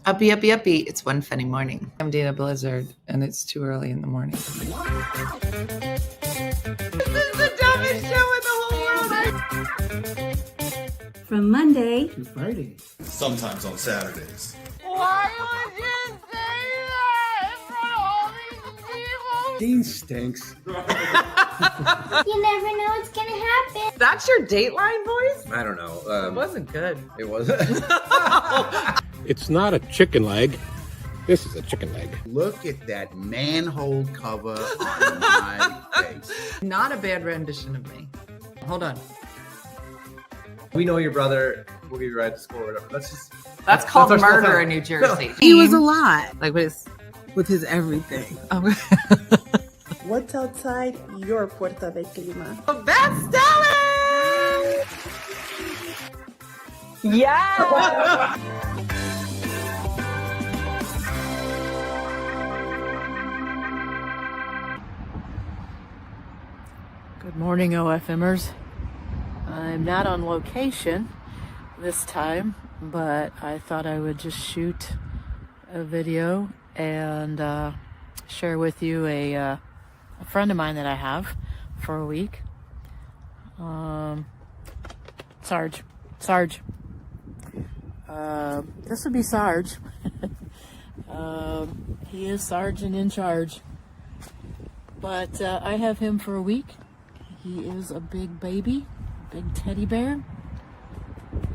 Uppy, uppy, uppy. It's One Funny Morning. I'm Dana Blizzard, and it's too early in the morning. This is the dumbest show in the whole world. From Monday to Friday. Sometimes on Saturdays. Why would you say that in front of all these people? Dean stinks. You never know what's gonna happen. That's your Dateline voice? I don't know. It wasn't good. It wasn't. It's not a chicken leg. This is a chicken leg. Look at that manhole cover on my face. Not a bad rendition of me. Hold on. We know your brother. We'll give you a ride to school or whatever. That's called our school murder time. in New Jersey. He was a lot Like what is? with his everything. What's outside your puerta de clima? Best-selling! Yeah! Good morning, OFMers. I'm not on location this time, but I thought I would just shoot a video and share with you a friend of mine that I have for a week. Sarge. This would be Sarge. He is Sergeant in charge. But I have him for a week. He is a big baby, big teddy bear.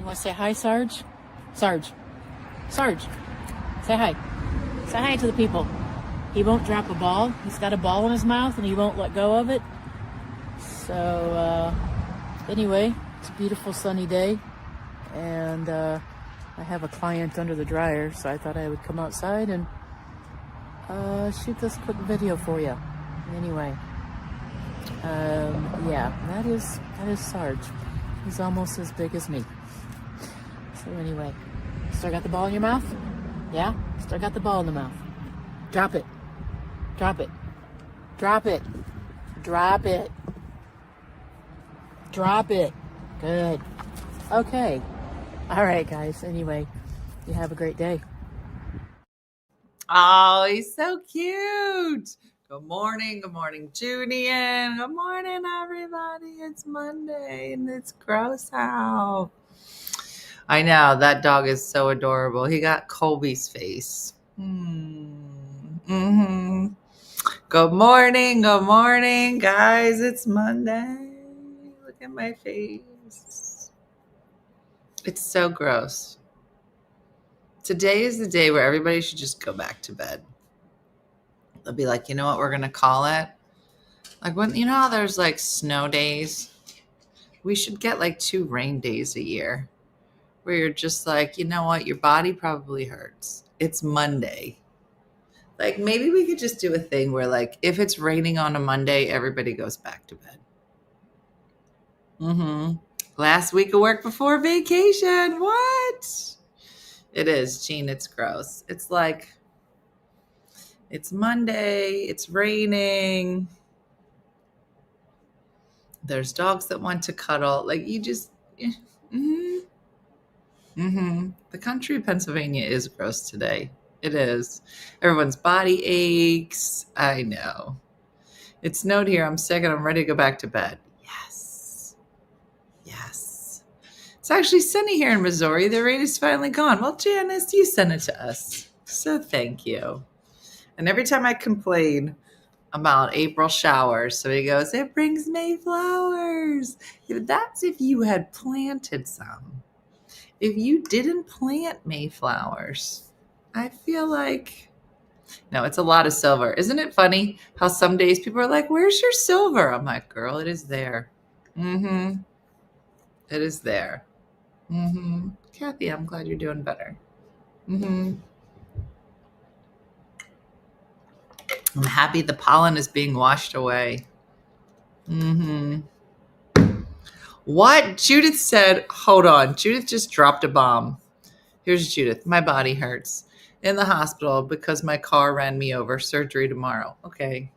You want to say hi, Sarge? Sarge, say hi. Say hi to the people. He won't drop a ball. He's got a ball in his mouth and he won't let go of it. So anyway, it's a beautiful sunny day, and I have a client under the dryer, so I thought I would come outside and shoot this quick video for you. Anyway, yeah, that is Sarge. He's almost as big as me. So anyway, still got the ball in your mouth? Yeah? Still got the ball in the mouth. Drop it. Drop it. Drop it. Drop it. Drop it. Good. Okay. All right, guys. Anyway, you have a great day. Oh, he's so cute. Good morning, Julian. Good morning, everybody. It's Monday and it's gross out. I know, that dog is so adorable. He got Colby's face. Mm-hmm. Good morning, guys. It's Monday. Look at my face. It's so gross. Today is the day where everybody should just go back to bed. They'll be like, you know what we're going to call it? Like when, you know how there's like snow days? We should get like 2 rain days a year where you're just like, you know what? Your body probably hurts. It's Monday. Like maybe we could just do a thing where like, if it's raining on a Monday, everybody goes back to bed. Last week of work before vacation. What? It is, Jean. It's gross. It's like, it's Monday. It's raining. There's dogs that want to cuddle. Like you just, The country of Pennsylvania is gross today. It is. Everyone's body aches. I know. It snowed here. I'm sick and I'm ready to go back to bed. Yes. It's actually sunny here in Missouri. The rain is finally gone. Well, Janice, you sent it to us. So thank you. And every time I complain about April showers, so he goes, it brings May flowers. That's if you had planted some. If you didn't plant Mayflowers, I feel like, no, it's a lot of silver. Isn't it funny how some days people are like, where's your silver? I'm like, girl, it is there. It is there. Kathy, I'm glad you're doing better. I'm happy the pollen is being washed away. What? Judith said, hold on. Judith just dropped a bomb. Here's Judith. My body hurts. In the hospital because my car ran me over. Surgery tomorrow. Okay.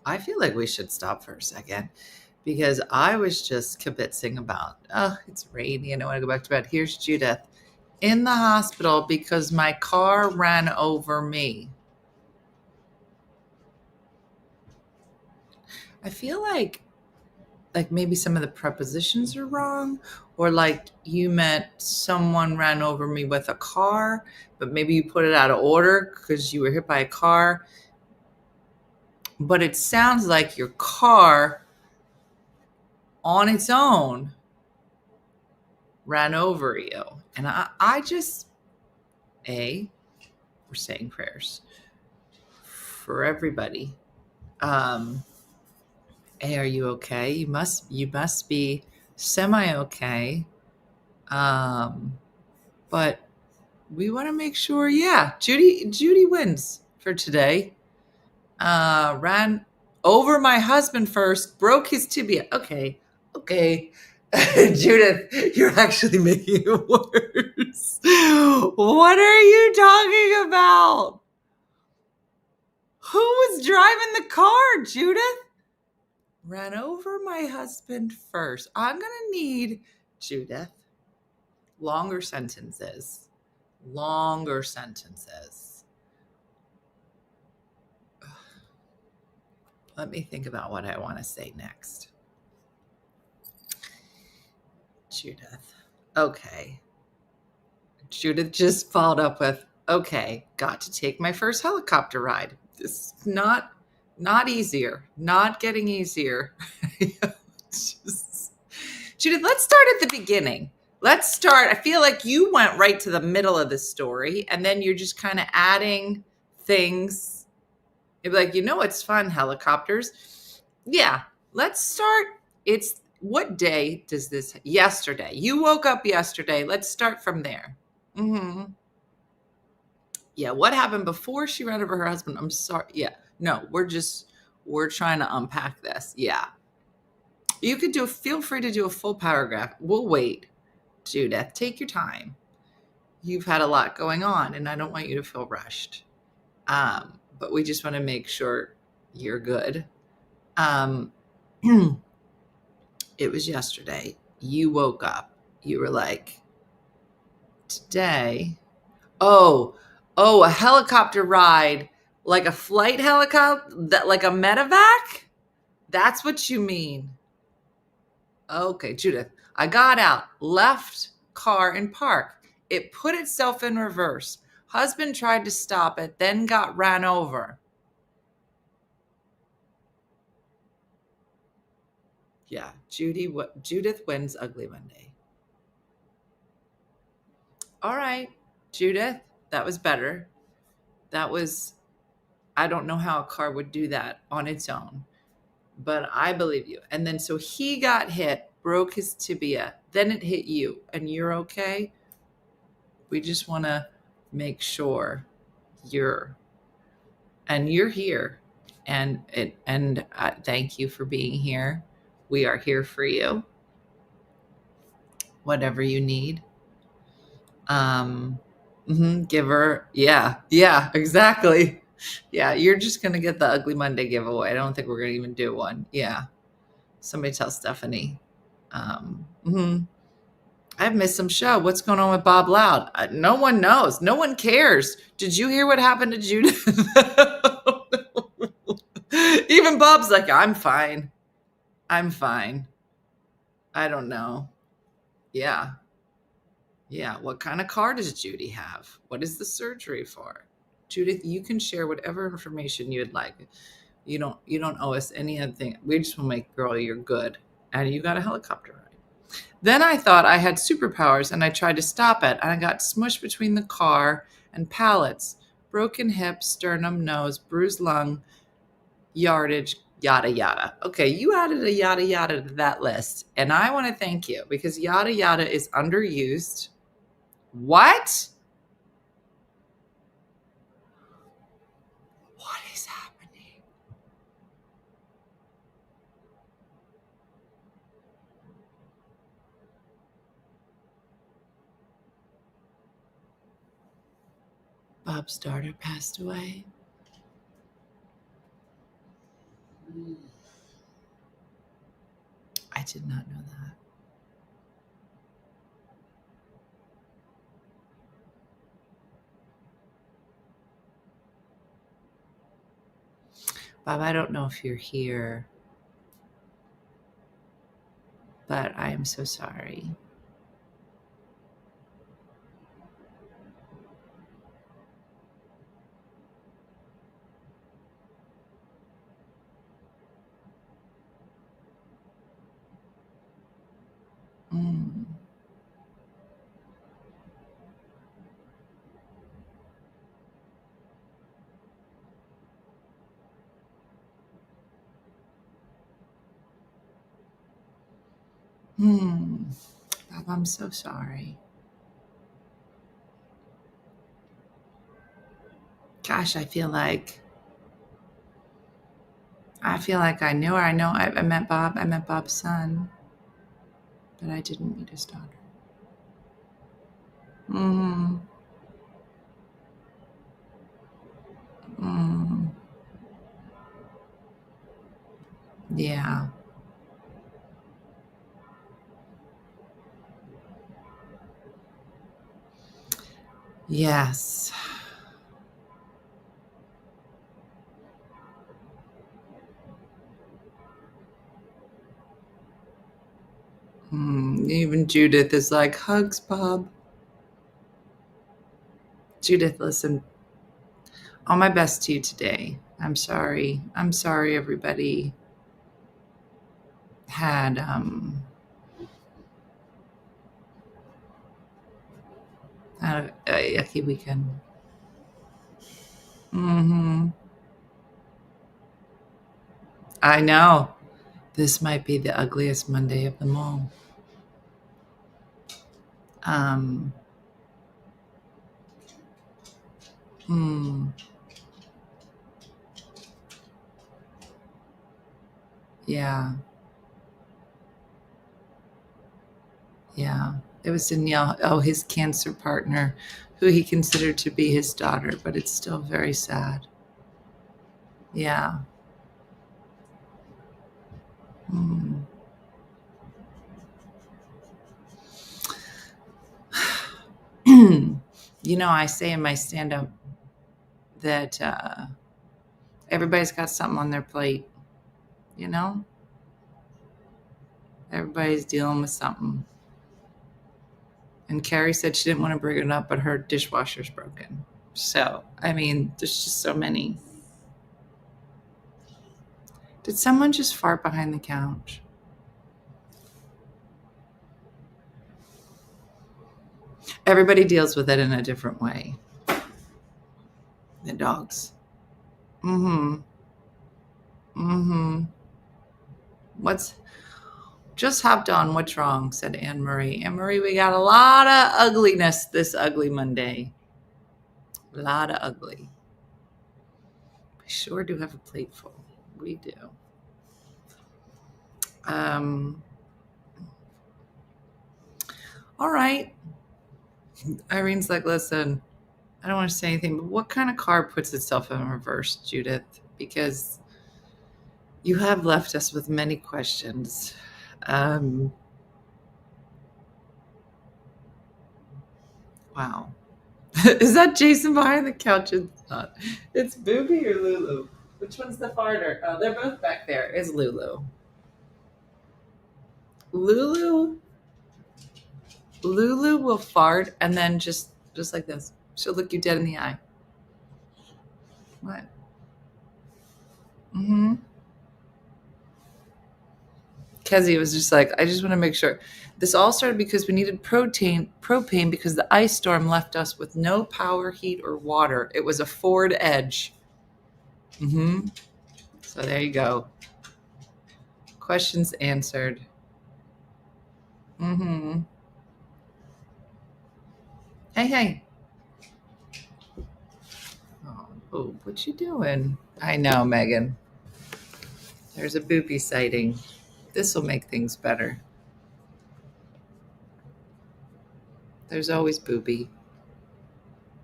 I feel like we should stop for a second because I was just kibitzing about, oh, it's rainy and I want to go back to bed. Here's Judith. in the hospital because my car ran over me. I feel like maybe some of the prepositions are wrong, or like you meant someone ran over me with a car, but maybe you put it out of order because you were hit by a car. But it sounds like your car on its own ran over you. And I just, we're saying prayers for everybody. Are you okay? You must be semi-okay. But we want to make sure, yeah, Judy wins for today. Ran over my husband first, broke his tibia. Okay. Judith, you're actually making it worse. What are you talking about? Who was driving the car, Judith? Ran over my husband first. I'm going to need, Judith, longer sentences. Let me think about what I want to say next. Judith. Okay. Judith just followed up with, okay, got to take my first helicopter ride. This is not easier, not getting easier. Judith, let's start at the beginning. I feel like you went right to the middle of the story, and then you're just kind of adding things. You'd be like, it's fun, helicopters. Yeah, let's start. What day does this, yesterday. You woke up yesterday. Let's start from there. Mm-hmm. Yeah, what happened before she ran over her husband? I'm sorry. Yeah, no, we're trying to unpack this. Yeah. You could feel free to do a full paragraph. We'll wait. Judith, take your time. You've had a lot going on, and I don't want you to feel rushed. But we just want to make sure you're good. It was yesterday. You woke up. You were like, today. Oh, a helicopter ride, like a flight helicopter, like a medevac? That's what you mean. Okay, Judith, I got out, left car in park. It put itself in reverse. Husband tried to stop it, then got ran over. Yeah, Judith wins Ugly Monday. All right, Judith, that was better. I don't know how a car would do that on its own, but I believe you. And then so he got hit, broke his tibia, then it hit you, and you're okay. We just want to make sure you're here. And thank you for being here. We are here for you. Whatever you need. Give her. Yeah, exactly. Yeah, you're just going to get the Ugly Monday giveaway. I don't think we're going to even do one. Yeah. Somebody tell Stephanie. I've missed some show. What's going on with Bob Loud? No one knows. No one cares. Did you hear what happened to Judith? Even Bob's like, I'm fine. I don't know. Yeah. What kind of car does Judy have? What is the surgery for? Judith, you can share whatever information you'd like. You don't owe us anything. We just want to make, girl, you're good. And you got a helicopter ride. Then I thought I had superpowers and I tried to stop it. And I got smushed between the car and pallets. Broken hip, sternum, nose, bruised lung, yardage, yada, yada. Okay, you added a yada, yada to that list. And I want to thank you because yada, yada is underused. What? What is happening? Bob's daughter passed away. I did not know that. Bob, I don't know if you're here, but I am so sorry. Mm. Bob, I'm so sorry. Gosh, I feel like I knew her. I know I met Bob. I met Bob's son, but I didn't meet his daughter. Mm-hmm. Mm. Yeah. Yes. Even Judith is like, hugs, Bob. Judith, listen, all my best to you today. I'm sorry. I'm sorry everybody had a yucky weekend. I know. This might be the ugliest Monday of them all. Yeah. Yeah. It was Danielle, his cancer partner, who he considered to be his daughter, but it's still very sad. Yeah. I say in my stand-up that everybody's got something on their plate, Everybody's dealing with something. And Carrie said she didn't want to bring it up, but her dishwasher's broken. So, there's just so many. Did someone just fart behind the couch? Everybody deals with it in a different way. The dogs. Just hopped on. What's wrong? Said Anne Marie. Anne Marie, we got a lot of ugliness this ugly Monday. A lot of ugly. We sure do have a plate full. We do. All right. Irene's like, listen, I don't want to say anything, but what kind of car puts itself in reverse, Judith? Because you have left us with many questions. Wow. Is that Jason behind the couch? It's not. It's Booby or Lulu? Which one's the farter? Oh, they're both back there. It's Lulu. Lulu will fart and then just like this. She'll look you dead in the eye. What? Kezzy was just like, I just want to make sure. This all started because we needed propane because the ice storm left us with no power, heat, or water. It was a Ford Edge. So there you go. Questions answered. Hey. Oh, what you doing? I know, Megan. There's a booby sighting. This will make things better. There's always Booby.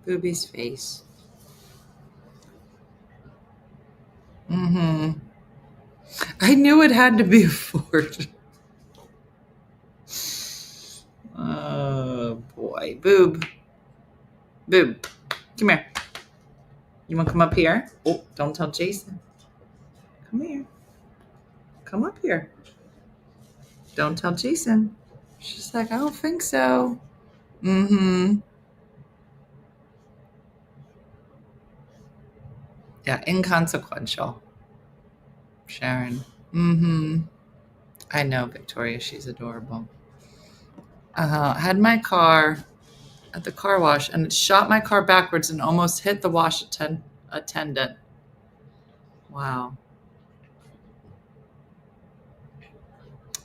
Booby's face. I knew it had to be a Ford. Oh, boy. Boob. Come here. You want to come up here? Oh, don't tell Jason. Come here. Come up here. Don't tell Jason. She's like, I don't think so. Mm-hmm. Yeah, inconsequential. Sharon. Mm-hmm. I know, Victoria. She's adorable. Had my car at the car wash and it shot my car backwards and almost hit the wash attendant. Wow.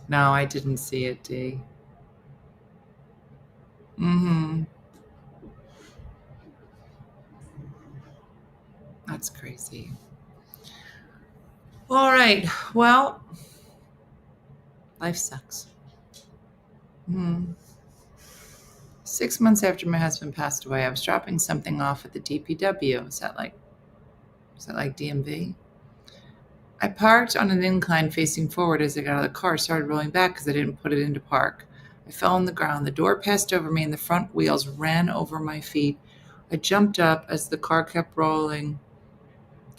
No, I didn't see it, Dee. Mm-hmm. That's crazy. All right. Well, life sucks. 6 months after my husband passed away, I was dropping something off at the DPW. Is that like DMV? I parked on an incline facing forward as I got out of the car, started rolling back because I didn't put it into park. I fell on the ground. The door passed over me and the front wheels ran over my feet. I jumped up as the car kept rolling.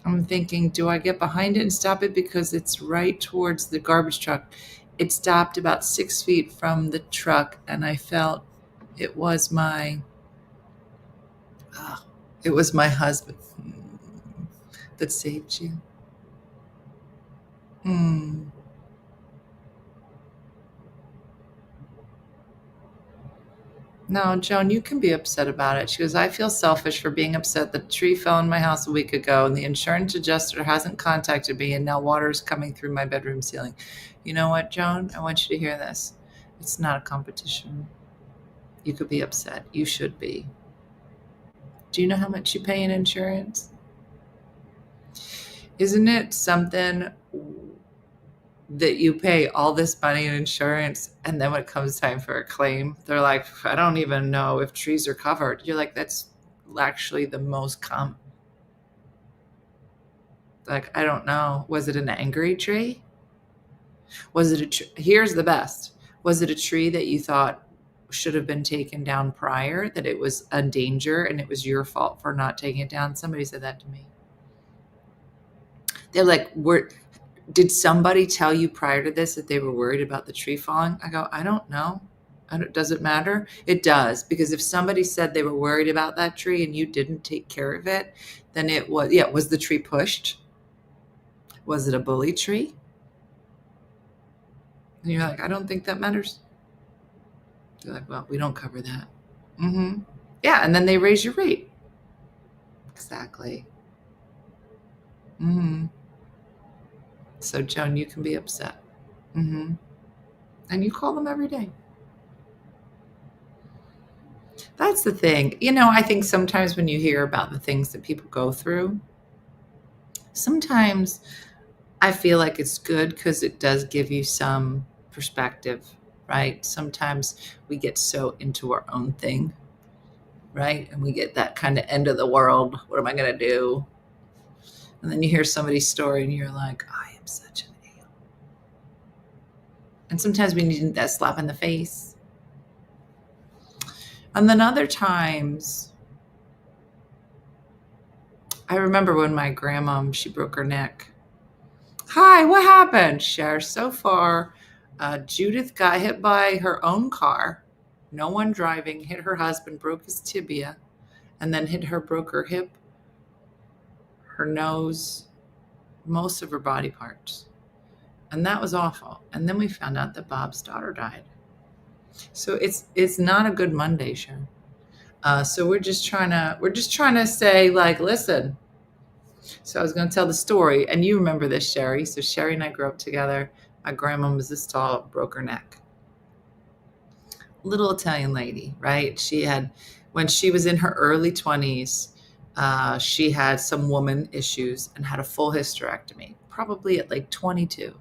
I'm thinking, do I get behind it and stop it because it's right towards the garbage truck? It stopped about 6 feet from the truck and I felt it was my husband that saved you. No, Joan, you can be upset about it. She goes, I feel selfish for being upset. The tree fell in my house a week ago and the insurance adjuster hasn't contacted me and now water is coming through my bedroom ceiling. You know what, Joan? I want you to hear this. It's not a competition. You could be upset. You should be. Do you know how much you pay in insurance? Isn't it something that you pay all this money in insurance and then when it comes time for a claim, they're like, I don't even know if trees are covered. You're like, that's actually the most common. Like, I don't know. Was it an angry tree? Was it a tree? Here's the best. Was it a tree that you thought should have been taken down prior, that it was a danger and it was your fault for not taking it down? Somebody said that to me. They're like, did somebody tell you prior to this that they were worried about the tree falling? I go, I don't know. Does it matter? It does, because if somebody said they were worried about that tree and you didn't take care of it, then it was, was the tree pushed? Was it a bully tree? And you're like, I don't think that matters. You're like, well, we don't cover that. Yeah, and then they raise your rate. Exactly. So, Joan, you can be upset. And you call them every day. That's the thing. I think sometimes when you hear about the things that people go through, sometimes I feel like it's good because it does give you some perspective, right? Sometimes we get so into our own thing, right? And we get that kind of end of the world. What am I going to do? And then you hear somebody's story and you're like, I am such an a-hole. And sometimes we need that slap in the face. And then other times, I remember when my grandma, she broke her neck. Hi, what happened? Share so far. Judith got hit by her own car. No one driving, hit her husband, broke his tibia, and then broke her hip, her nose, most of her body parts. And that was awful. And then we found out that Bob's daughter died. So it's not a good Monday, Sharon. So we're just trying to say, like, listen. So I was going to tell the story, and you remember this, Sherry. So Sherry and I grew up together. My grandma was this tall, broke her neck. Little Italian lady, right? When she was in her early 20s, she had some woman issues and had a full hysterectomy, probably at like 22.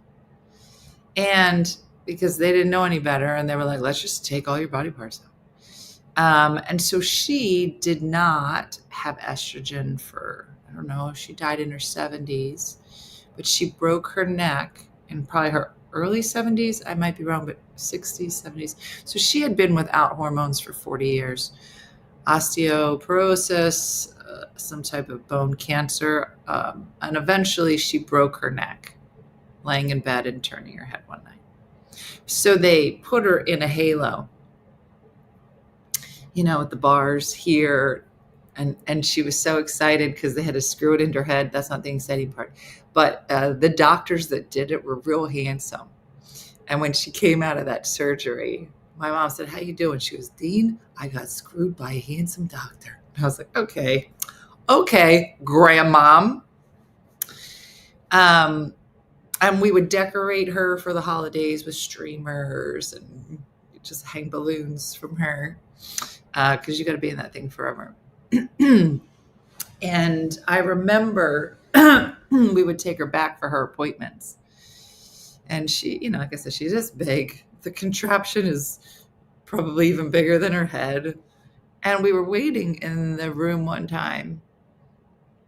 And because they didn't know any better, and they were like, let's just take all your body parts out. And so she did not have estrogen for, I don't know, she died in her 70s, but she broke her neck in probably her early 70s. I might be wrong, but 60s, 70s. So she had been without hormones for 40 years. Osteoporosis, some type of bone cancer. And eventually she broke her neck laying in bed and turning her head one night. So they put her in a halo, with the bars here. And she was so excited because they had to screw it into her head. That's not the exciting part. But the doctors that did it were real handsome. And when she came out of that surgery, my mom said, "How you doing?" She goes, "Dean, I got screwed by a handsome doctor." And I was like, okay, grandmom. And we would decorate her for the holidays with streamers and just hang balloons from her because you got to be in that thing forever. And I remember we would take her back for her appointments. And she, like I said, she's this big. The contraption is probably even bigger than her head. And we were waiting in the room one time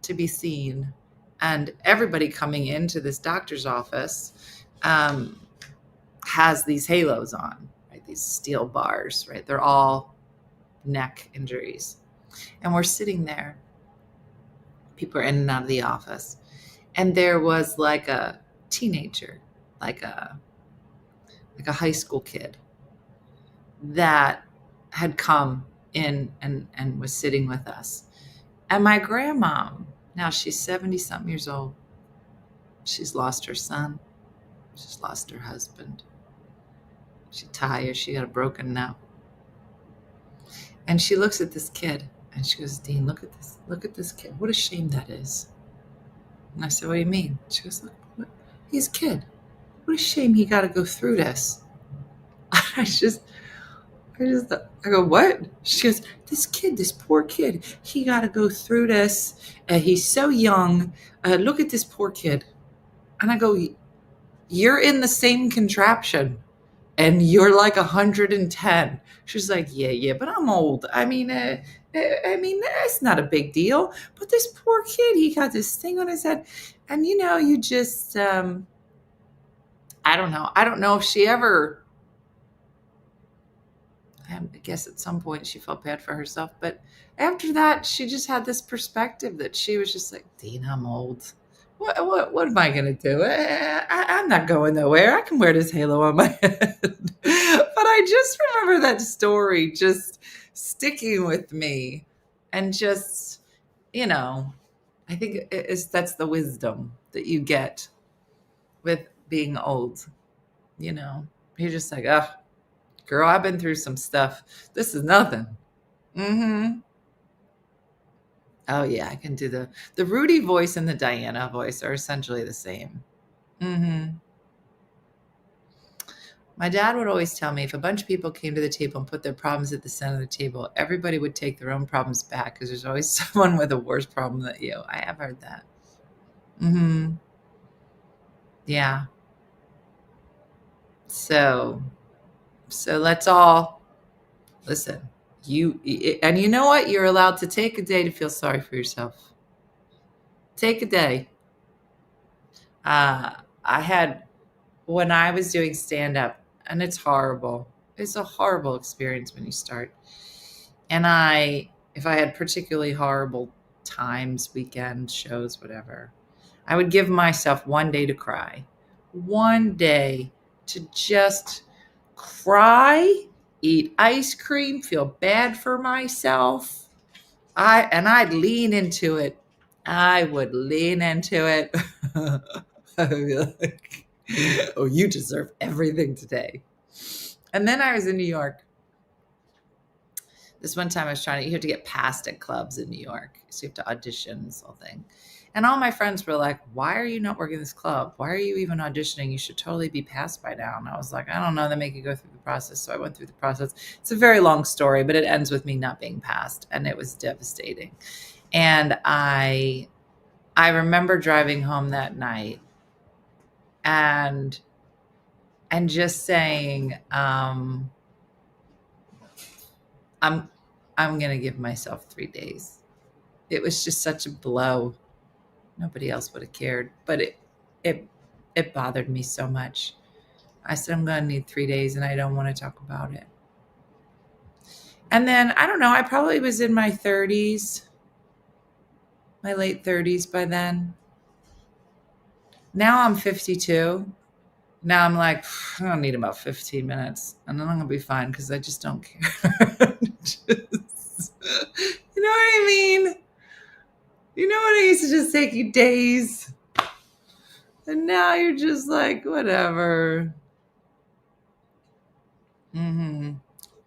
to be seen. And everybody coming into this doctor's office has these halos on, right? These steel bars, right? They're all neck injuries. And we're sitting there. People are in and out of the office. And there was like a teenager, like a high school kid that had come in and was sitting with us. And my grandmom, now she's 70-something years old. She's lost her son. She's lost her husband. She's tired. She got a broken nose. And she looks at this kid and she goes, "Dean, look at this. Look at this kid. What a shame that is." And I said, "What do you mean?" She goes, "Look, he's a kid. What a shame he got to go through this." I go, "What?" She goes, this poor kid, he got to go through this. He's so young. Look at this poor kid." And I go, "You're in the same contraption and you're like 110. She's like, yeah, but I'm old. I mean, that's not a big deal. But this poor kid, he got this thing on his head. And, you just, I don't know. I don't know if she ever, I guess at some point she felt bad for herself. But after that, she just had this perspective that she was just like, "Dean, I'm old. What am I going to do? I'm not going nowhere. I can wear this halo on my head." But I just remember that story just sticking with me. And just, I think that's the wisdom that you get with being old. You're just like, "Oh, girl, I've been through some stuff. This is nothing." Mm-hmm. Oh, yeah, I can do the Rudy voice and the Diana voice are essentially the same. Mm-hmm. My dad would always tell me if a bunch of people came to the table and put their problems at the center of the table, everybody would take their own problems back because there's always someone with a worse problem than you. I have heard that. Mm-hmm. Yeah. So let's all listen. And you know what? You're allowed to take a day to feel sorry for yourself. Take a day. I had, when I was doing stand-up, and it's horrible. It's a horrible experience when you start. And if I had particularly horrible times, weekends, shows, whatever, I would give myself one day to cry. One day to just cry, eat ice cream, feel bad for myself. I'd lean into it. I would lean into it. I would be like, "Oh, you deserve everything today." And then I was in New York. This one time you have to get passed at clubs in New York. So you have to audition, this whole thing. And all my friends were like, "Why are you not working this club? Why are you even auditioning? You should totally be passed by now." And I was like, "I don't know. They make you go through the process." So I went through the process. It's a very long story, but it ends with me not being passed. And it was devastating. And I remember driving home that night and just saying, I'm going to give myself 3 days. It was just such a blow. Nobody else would have cared, but it bothered me so much. I said, "I'm going to need 3 days and I don't want to talk about it." And then, I don't know, I probably was in my 30s. my late 30s by then. Now I'm 52. Now I'm like, I don't need about 15 minutes. And then I'm going to be fine because I just don't care. You know what I mean? You know what? It used to just take you days. And now you're just like, whatever. Mm-hmm.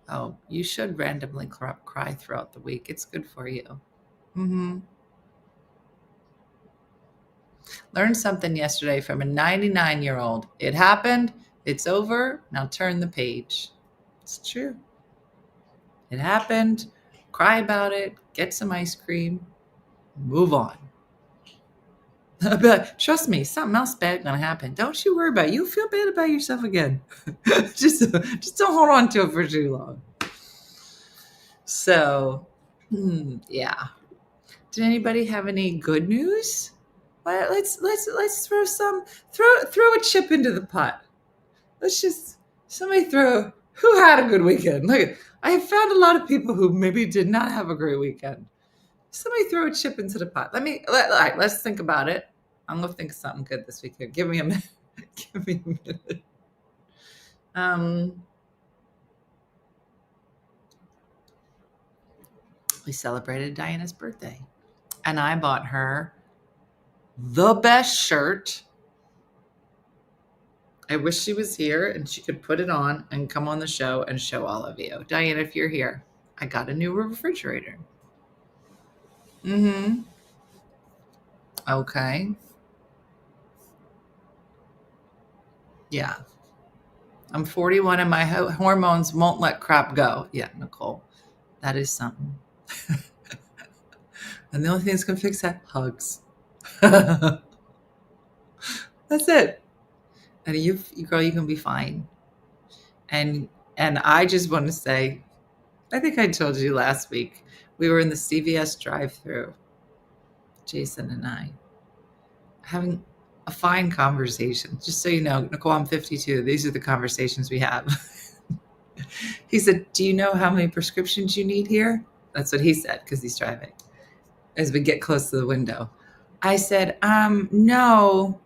Oh, you should randomly cry throughout the week. It's good for you. Mm-hmm. Learned something yesterday from a 99-year-old. It happened. It's over. Now turn the page. It's true. It happened. Cry about it. Get some ice cream. Move on. But trust me, something else bad gonna happen. Don't you worry about it. You'll feel bad about yourself again. just don't hold on to it for too long. So, yeah. Did anybody have any good news? Well, let's throw a chip into the pot. Let's just somebody who had a good weekend. Look, I have found a lot of people who maybe did not have a great weekend. Somebody throw a chip into the pot. Let's think about it. I'm gonna think of something good this weekend. Give me a minute. Give me a minute. We celebrated Diana's birthday, and I bought her the best shirt. I wish she was here and she could put it on and come on the show and show all of you. Diana, if you're here, I got a new refrigerator. Mm-hmm. Okay. Yeah. I'm 41 and my hormones won't let crap go. Yeah, Nicole, that is something. And the only thing that's going to fix that, hugs. That's it. And you girl, you can be fine. And I just want to say, I think I told you last week, we were in the CVS drive-thru, Jason and I, having a fine conversation. Just so you know, Nicole, I'm 52. These are the conversations we have. He said, do you know how many prescriptions you need here? That's what he said, because he's driving, as we get close to the window. I said, no,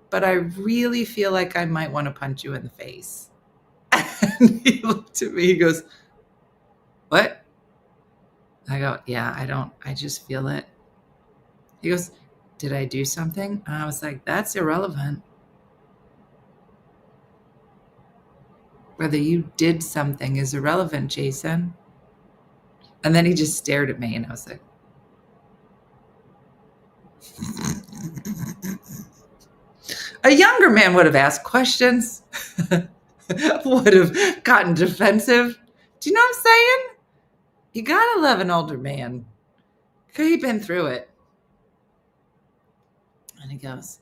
but I really feel like I might want to punch you in the face. And he looked at me, he goes, what? I go, yeah, I just feel it. He goes, did I do something? And I was like, that's irrelevant. Whether you did something is irrelevant, Jason. And then he just stared at me and I was like, a younger man would have asked questions, would have gotten defensive. Do you know what I'm saying? You gotta love an older man. He'd been through it. And he goes,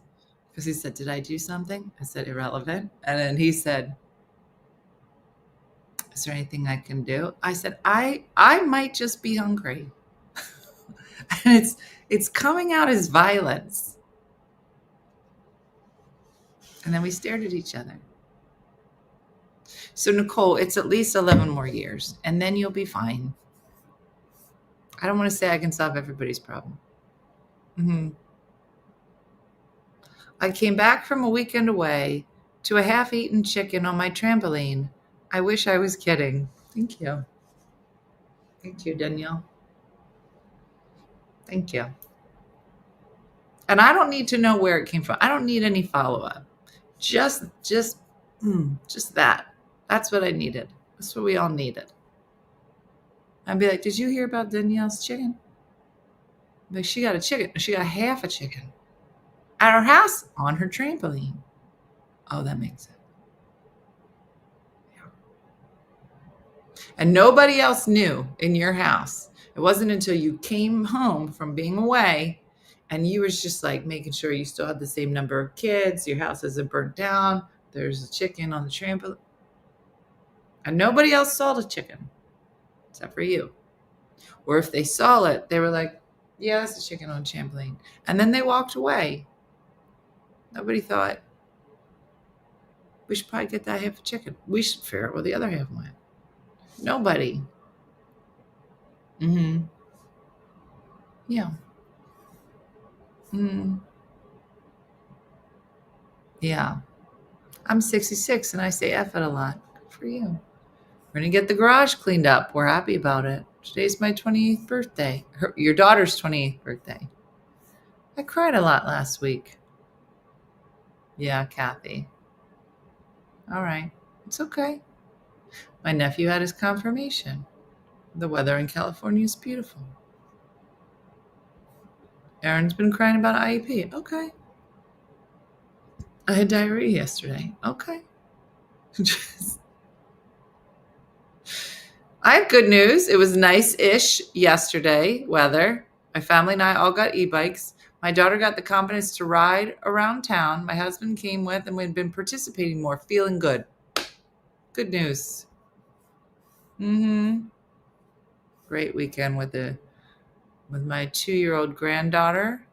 because he said, did I do something? I said, irrelevant. And then he said, is there anything I can do? I said, I might just be hungry. And it's coming out as violence. And then we stared at each other. So Nicole, it's at least 11 more years, and then you'll be fine. I don't want to say I can solve everybody's problem. Mm-hmm. I came back from a weekend away to a half-eaten chicken on my trampoline. I wish I was kidding. Thank you. Thank you, Danielle. Thank you. And I don't need to know where it came from. I don't need any follow-up. Just that. That's what I needed. That's what we all needed. I'd be like, did you hear about Danielle's chicken? Like, she got a chicken. She got half a chicken at her house on her trampoline. Oh, that makes sense. Yeah. And nobody else knew in your house. It wasn't until you came home from being away and you was just like making sure you still had the same number of kids, your house isn't burnt down, there's a chicken on the trampoline. And nobody else saw the chicken except for you. Or if they saw it, they were like, yeah, that's a chicken on a trampoline. And then they walked away. Nobody thought, we should probably get that half a chicken. We should figure out where the other half went. Nobody. Mm-hmm. Yeah. Mm, yeah. I'm 66 and I say F it a lot. Good for you. We're going to get the garage cleaned up. We're happy about it. Today's my 28th birthday. Your daughter's 28th birthday. I cried a lot last week. Yeah, Kathy. All right. It's okay. My nephew had his confirmation. The weather in California is beautiful. Aaron's been crying about IEP. Okay. I had diarrhea yesterday. Okay. I have good news. It was nice-ish yesterday weather. My family and I all got e-bikes. My daughter got the confidence to ride around town. My husband came with, and we've been participating more, feeling good. Good news. Great weekend with my 2-year-old granddaughter.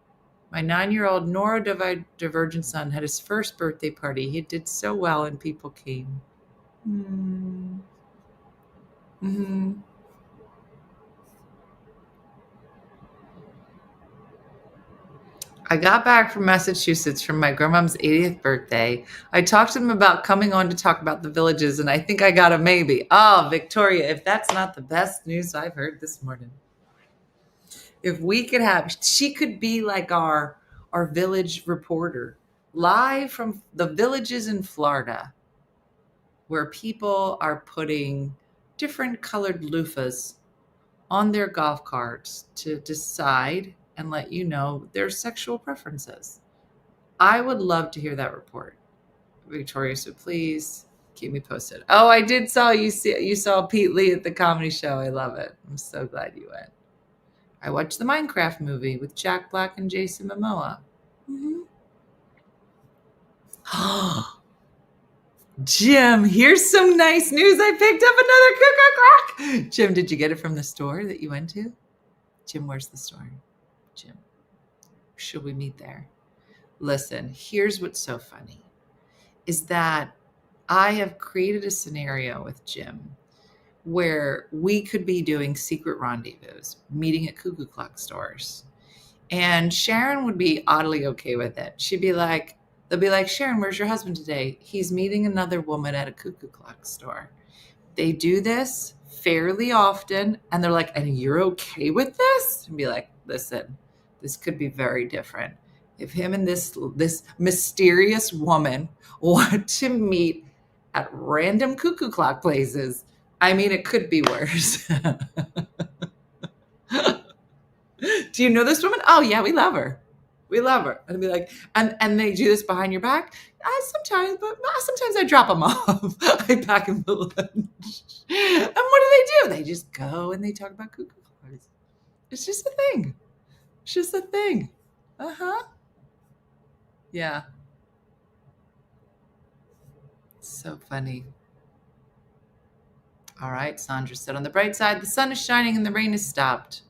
My 9-year-old neurodivergent son had his first birthday party. He did so well, and people came. I got back from Massachusetts from my grandmom's 80th birthday. I talked to them about coming on to talk about the villages, and I think I got a maybe. Oh, Victoria, if that's not the best news I've heard this morning. If we could have, she could be like our village reporter, live from the villages in Florida, where people are putting different colored loofahs on their golf carts to decide and let you know their sexual preferences. I would love to hear that report, Victoria. So please keep me posted. Oh, I did saw you saw Pete Lee at the comedy show. I love it. I'm so glad you went. I watched the Minecraft movie with Jack Black and Jason Momoa. Jim, here's some nice news. I picked up another cuckoo clock. Jim, did you get it from the store that you went to? Jim, where's the store? Jim, should we meet there? Listen, here's what's so funny is that I have created a scenario with Jim where we could be doing secret rendezvous, meeting at cuckoo clock stores. And Sharon would be oddly okay with it. They'll be like, Sharon, where's your husband today? He's meeting another woman at a cuckoo clock store. They do this fairly often. And they're like, and you're okay with this? And be like, listen, this could be very different. If him and this mysterious woman want to meet at random cuckoo clock places, I mean, it could be worse. Do you know this woman? Oh, yeah, we love her. We love her. And be like, and they do this behind your back? Sometimes, but sometimes I drop them off. I pack them for lunch. And what do? They just go and they talk about cuckoo clocks. It's just a thing. It's just a thing. Uh-huh. Yeah. So funny. All right, Sandra said, on the bright side, the sun is shining and the rain has stopped.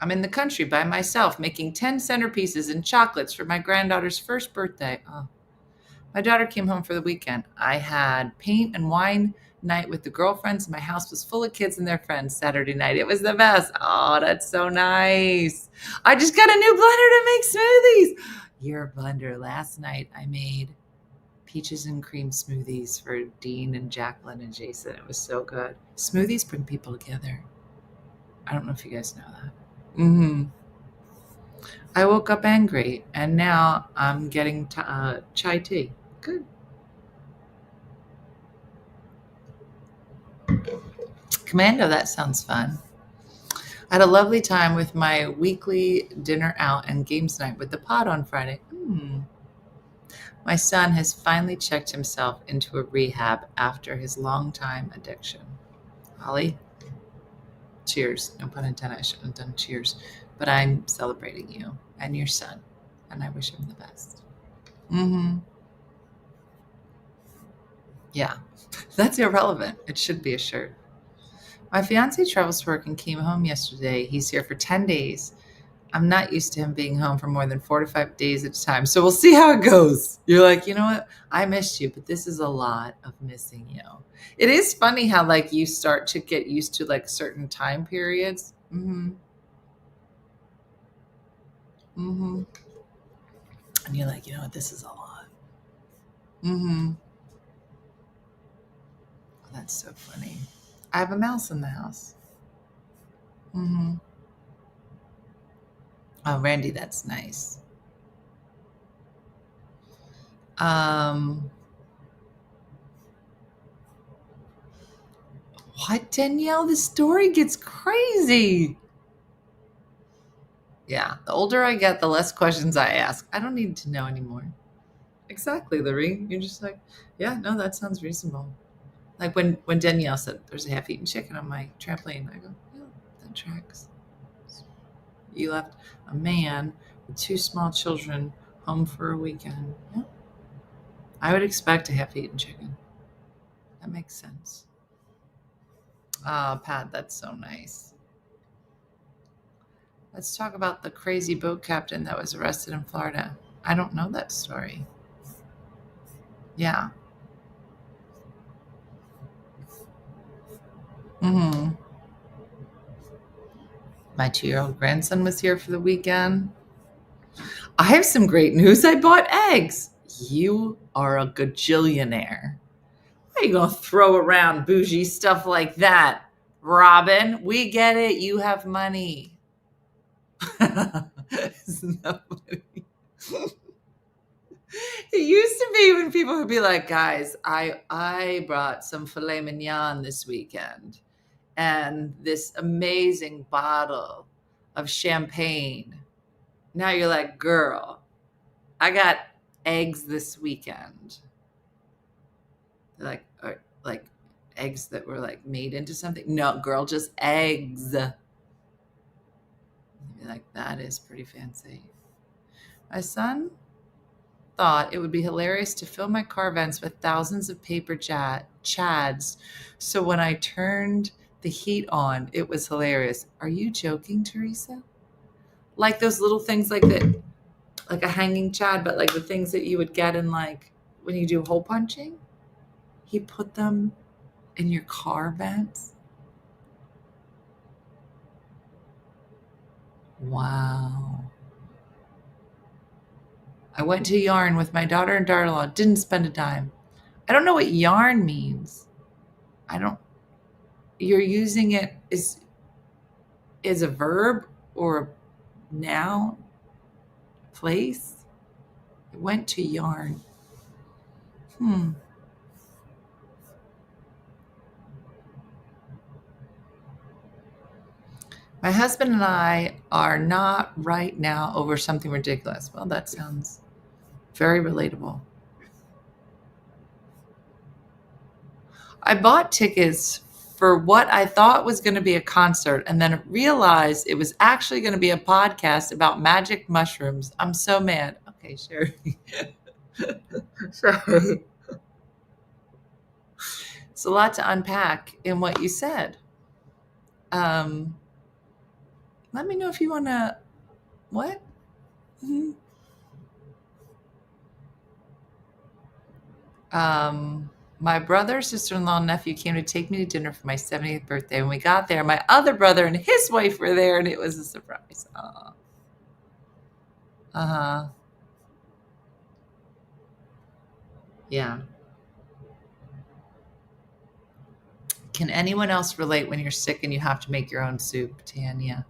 I'm in the country by myself making 10 centerpieces and chocolates for my granddaughter's first birthday. Oh. My daughter came home for the weekend. I had paint and wine night with the girlfriends. My house was full of kids and their friends Saturday night. It was the best. Oh, that's so nice. I just got a new blender to make smoothies. Your blender. Last night I made peaches and cream smoothies for Dean and Jacqueline and Jason. It was so good. Smoothies bring people together. I don't know if you guys know that. I woke up angry, and now I'm getting chai tea. Good. Commando, that sounds fun. I had a lovely time with my weekly dinner out and games night with the pod on Friday. My son has finally checked himself into a rehab after his long-time addiction. Holly? Cheers. No pun intended. I shouldn't have done cheers. But I'm celebrating you and your son. And I wish him the best. Yeah. That's irrelevant. It should be a shirt. My fiance travels to work and came home yesterday. He's here for 10 days. I'm not used to him being home for more than 4 to 5 days at a time. So we'll see how it goes. You're like, you know what? I missed you, but this is a lot of missing you. It is funny how like you start to get used to like certain time periods. Mm-hmm. And you're like, you know what? This is a lot. Mm-hmm. That's so funny. I have a mouse in the house. Mm-hmm. Oh, Randy, that's nice. What, Danielle? The story gets crazy. Yeah, the older I get, the less questions I ask. I don't need to know anymore. Exactly, Larry. You're just like, yeah, no, that sounds reasonable. Like when Danielle said there's a half-eaten chicken on my trampoline, I go, yeah, that tracks. You left a man with 2 small children home for a weekend. Yeah. I would expect a half-eaten chicken. That makes sense. Ah, Pat, that's so nice. Let's talk about the crazy boat captain that was arrested in Florida. I don't know that story. Yeah. Mm-hmm. My 2-year-old grandson was here for the weekend. I have some great news. I bought eggs. You are a gajillionaire. Why are you going to throw around bougie stuff like that, Robin? We get it. You have money. Isn't that funny? It used to be when people would be like, guys, I brought some filet mignon this weekend and this amazing bottle of champagne. Now you're like, girl, I got eggs this weekend. They're like, like eggs that were like made into something. No, girl, just eggs. You'd be like, that is pretty fancy. My son thought it would be hilarious to fill my car vents with thousands of paper chads. So when I turned the heat on, it was hilarious. Are you joking, Teresa? Like those little things like that, like a hanging chad, but like the things that you would get in like when you do hole punching? He put them in your car vents? Wow. I went to yarn with my daughter and daughter-in-law. Didn't spend a dime. I don't know what yarn means. You're using it is a verb or a noun, place? I went to yarn. My husband and I are not right now over something ridiculous. Well, that sounds very relatable. I bought tickets for what I thought was going to be a concert and then realized it was actually going to be a podcast about magic mushrooms. I'm so mad. Okay, Sherry. Sorry. It's a lot to unpack in what you said. Let me know if you want to. What? My brother, sister-in-law, and nephew came to take me to dinner for my 70th birthday. When we got there, my other brother and his wife were there, and it was a surprise. Uh-huh. Yeah. Can anyone else relate when you're sick and you have to make your own soup, Tanya?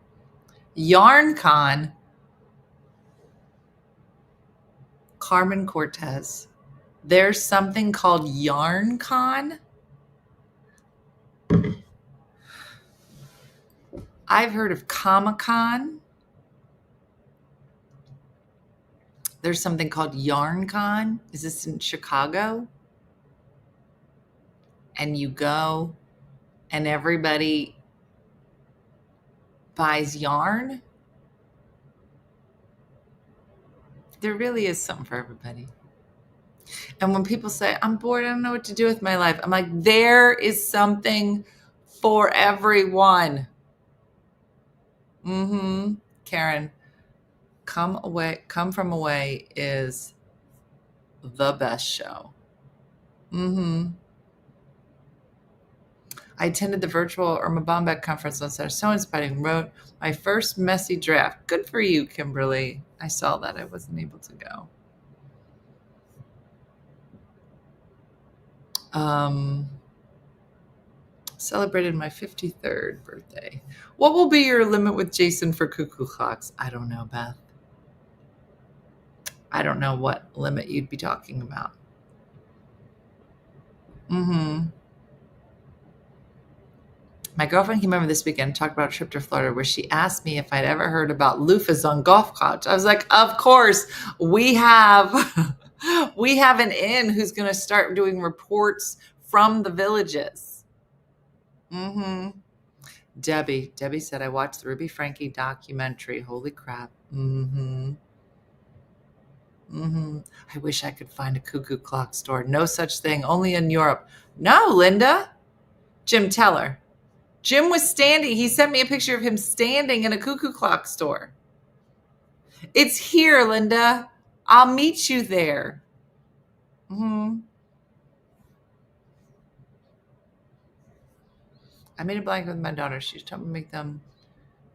YarnCon, Carmen Cortez. There's something called YarnCon. I've heard of Comic-Con. There's something called YarnCon. Is this in Chicago? And you go and everybody buys yarn. There really is something for everybody. And when people say, I'm bored, I don't know what to do with my life, I'm like, there is something for everyone. Karen, Come From Away is the best show. I attended the virtual Irma Bombeck conference on Saturday. So inspiring. Wrote my first messy draft. Good for you, Kimberly. I saw that. I wasn't able to go. Celebrated my 53rd birthday. What will be your limit with Jason for cuckoo clocks? I don't know, Beth. I don't know what limit you'd be talking about. My girlfriend came over this weekend and talked about a trip to Florida where she asked me if I'd ever heard about loofahs on golf carts. I was like, of course. We have an inn who's going to start doing reports from the villages. Debbie said, I watched the Ruby Frankie documentary. Holy crap. I wish I could find a cuckoo clock store. No such thing. Only in Europe. No, Linda. Jim, tell her. Jim was standing. He sent me a picture of him standing in a cuckoo clock store. It's here, Linda. I'll meet you there. I made a blanket with my daughter. She told me to make them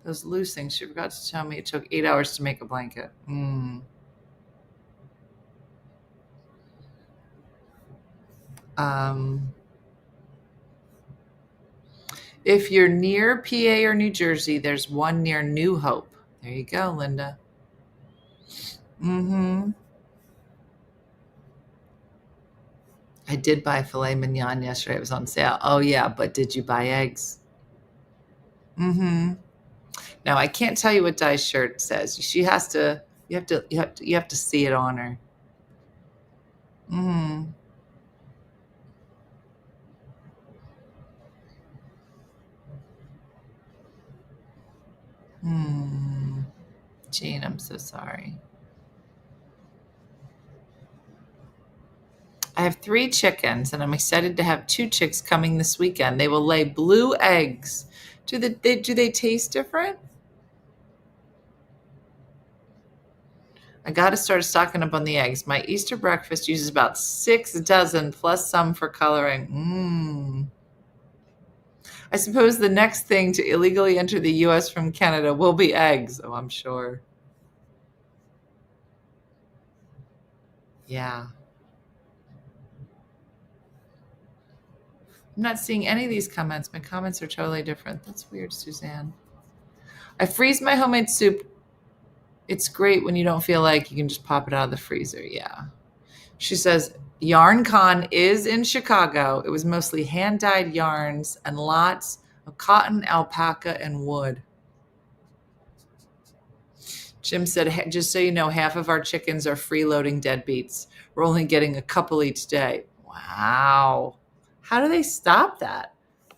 those loose things. She forgot to tell me it took 8 hours to make a blanket. If you're near PA or New Jersey, there's one near New Hope. There you go, Linda. I did buy filet mignon yesterday. It was on sale. Oh yeah, but did you buy eggs? Now I can't tell you what Di's shirt says. She has to. You have to see it on her. Jean, I'm so sorry. I have 3 chickens, and I'm excited to have 2 chicks coming this weekend. They will lay blue eggs. Do they taste different? I got to start stocking up on the eggs. My Easter breakfast uses about 6 dozen plus some for coloring. I suppose the next thing to illegally enter the U.S. from Canada will be eggs. Oh, I'm sure. Yeah. I'm not seeing any of these comments. My comments are totally different. That's weird, Suzanne. I freeze my homemade soup. It's great when you don't feel like you can just pop it out of the freezer. Yeah. She says, YarnCon is in Chicago. It was mostly hand-dyed yarns and lots of cotton, alpaca, and wood. Jim said, just so you know, half of our chickens are freeloading deadbeats. We're only getting a couple each day. Wow. How do they stop that?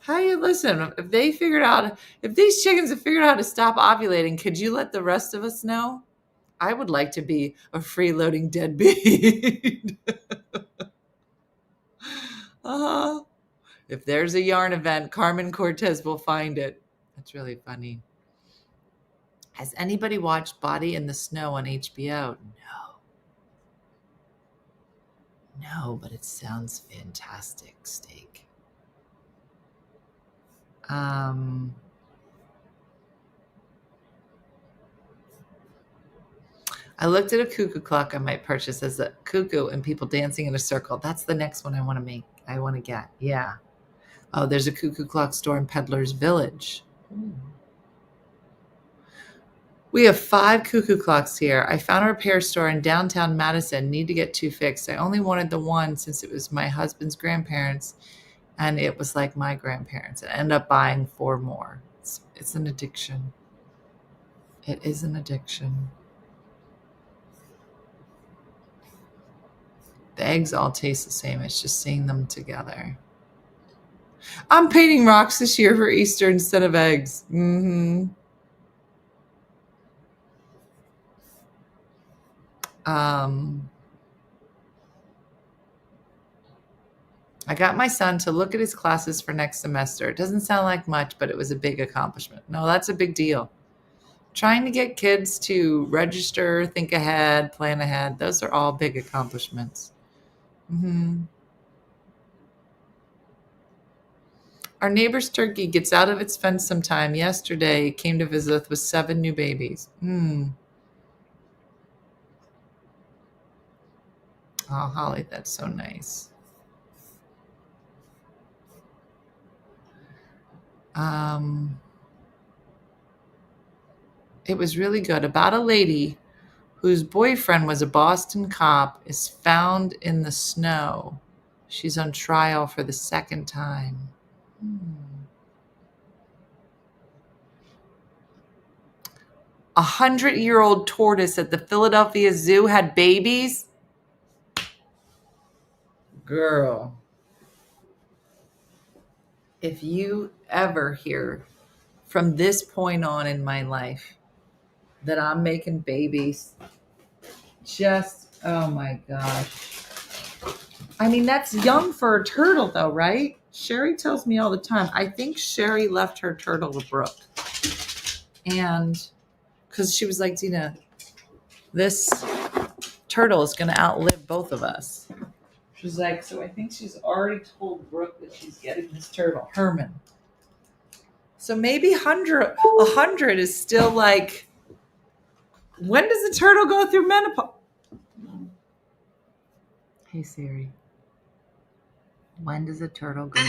Listen, if these chickens have figured out how to stop ovulating, could you let the rest of us know? I would like to be a freeloading deadbeat. If there's a yarn event, Carmen Cortez will find it. That's really funny. Has anybody watched Body in the Snow on HBO? No, but it sounds fantastic, Steak. I looked at a cuckoo clock I might purchase as a cuckoo and people dancing in a circle. That's the next one I want to make. I want to get. Yeah. Oh, there's a cuckoo clock store in Peddler's Village. We have 5 cuckoo clocks here. I found a repair store in downtown Madison. Need to get 2 fixed. I only wanted the one since it was my husband's grandparents and it was like my grandparents. I ended up buying 4 more. It's an addiction. It is an addiction. The eggs all taste the same. It's just seeing them together. I'm painting rocks this year for Easter instead of eggs. I got my son to look at his classes for next semester. It doesn't sound like much, but it was a big accomplishment. No, that's a big deal. Trying to get kids to register, think ahead, plan ahead, those are all big accomplishments. Our neighbor's turkey gets out of its fence sometime. Yesterday, it came to visit with 7 new babies. Oh, Holly, that's so nice. It was really good. About a lady whose boyfriend was a Boston cop is found in the snow. She's on trial for the second time. 100-year-old tortoise at the Philadelphia Zoo had babies? Girl, if you ever hear from this point on in my life that I'm making babies, just, oh my gosh. I mean, that's young for a turtle though, right? Sherry tells me all the time. I think Sherry left her turtle to Brooke. And because she was like, Dina, this turtle is going to outlive both of us. She's like, so I think she's already told Brooke that she's getting this turtle, Herman. So maybe 100 is still like, when does the turtle go through menopause? Hey Siri, when does a turtle go?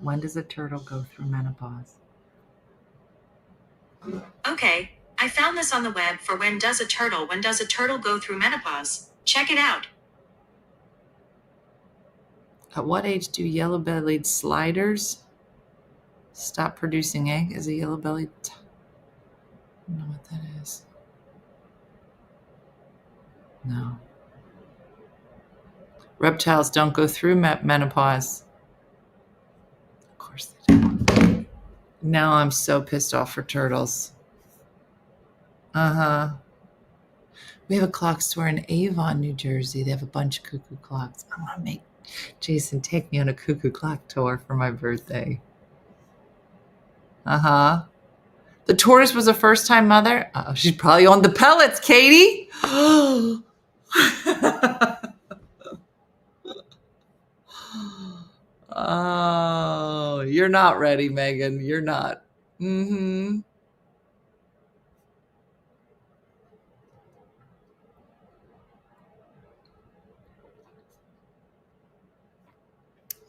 When does a turtle go through menopause? Okay, I found this on the web for when does a turtle go through menopause? Check it out. At what age do yellow-bellied sliders stop producing egg? Is a yellow-bellied? I don't know what that is. No. Reptiles don't go through menopause. Of course they do. Now I'm so pissed off for turtles. We have a clock store in Avon, New Jersey. They have a bunch of cuckoo clocks. I want to make Jason take me on a cuckoo clock tour for my birthday. The tortoise was a first-time mother. Oh, she's probably on the pellets, Katie. Oh, you're not ready, Megan. You're not.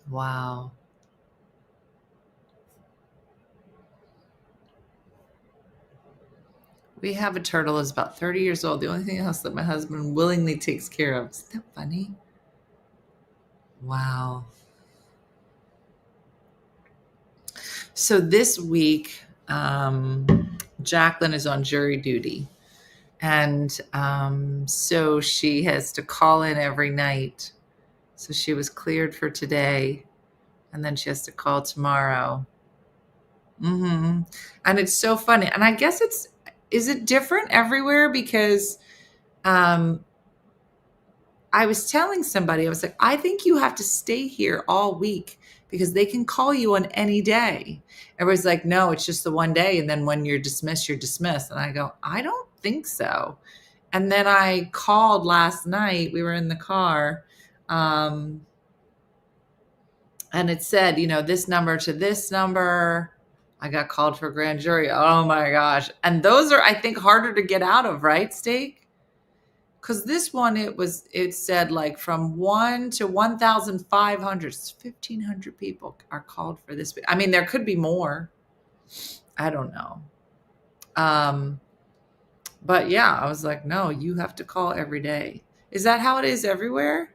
Wow. We have a turtle that's about 30 years old. The only thing else that my husband willingly takes care of. Isn't that funny? Wow. So this week, Jacqueline is on jury duty. And so she has to call in every night. So she was cleared for today. And then she has to call tomorrow. And it's so funny. And I guess is it different everywhere? Because I was telling somebody, I was like, I think you have to stay here all week because they can call you on any day. Everybody's like, no, it's just the one day. And then when you're dismissed, you're dismissed. And I go, I don't think so. And then I called last night. We were in the car. And it said, this number to this number. I got called for grand jury. Oh my gosh. And those are, I think, harder to get out of, right, Steak? Because this one, it said like from 1 to 1,500, 1,500 people are called for this. I mean, there could be more. I don't know. But yeah, I was like, no, you have to call every day. Is that how it is everywhere?